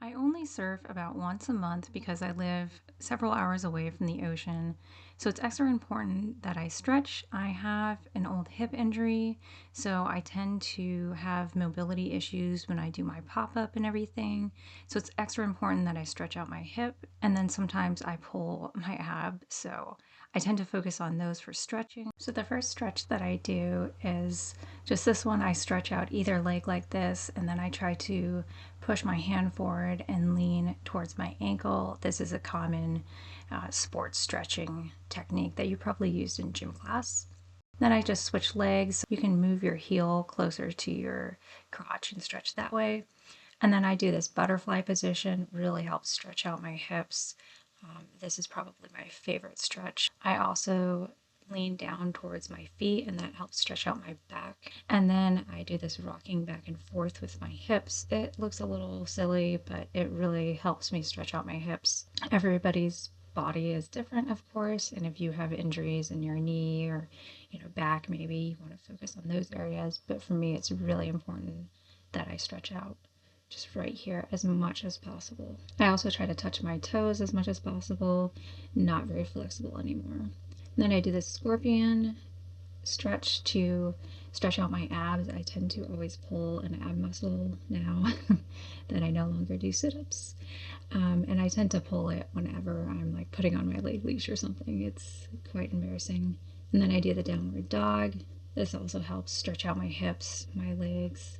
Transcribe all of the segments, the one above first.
I only surf about once a month because I live several hours away from the ocean. So it's extra important that I stretch. I have an old hip injury, so I tend to have mobility issues when I do my pop up and everything. So it's extra important that I stretch out my hip, and then sometimes I pull my ab. So I tend to focus on those for stretching. So the first stretch that I do is just this one. I stretch out either leg like this, and then I try to push my hand forward and lean towards my ankle. This is a common sports stretching technique that you probably used in gym class. Then I just switch legs. You can move your heel closer to your crotch and stretch that way. And then I do this butterfly position, really helps stretch out my hips. This is probably my favorite stretch. I also lean down towards my feet, and that helps stretch out my back. And then I do this rocking back and forth with my hips. It looks a little silly, but it really helps me stretch out my hips. Everybody's body is different, of course, and if you have injuries in your knee or back, maybe you want to focus on those areas. But for me, it's really important that I stretch out just right here as much as possible. I also try to touch my toes as much as possible. Not very flexible anymore. Then I do this scorpion stretch to stretch out my abs. I tend to always pull an ab muscle now that I no longer do sit-ups. And I tend to pull it whenever I'm like putting on my leg leash or something. It's quite embarrassing. And then I do the downward dog. This also helps stretch out my hips, my legs,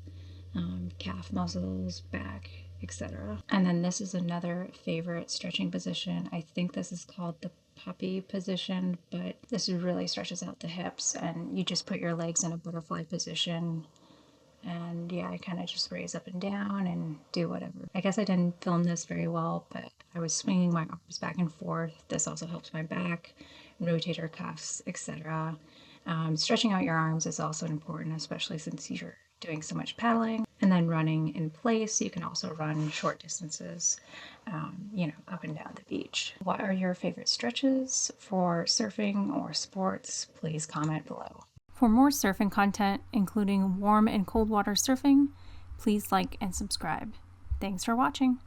calf muscles, back, etc. And then this is another favorite stretching position. I think this is called the puppy position, but this really stretches out the hips, and you just put your legs in a butterfly position. And yeah, I kind of just raise up and down and do whatever. I guess I didn't film this very well, but I was swinging my arms back and forth. This also helps my back, rotator cuffs, etc. Stretching out your arms is also important, especially since you're doing so much paddling. And then running in place, you can also run short distances, up and down the beach. What are your favorite stretches for surfing or sports? Please comment below. For more surfing content, including warm and cold water surfing, please like and subscribe. Thanks for watching.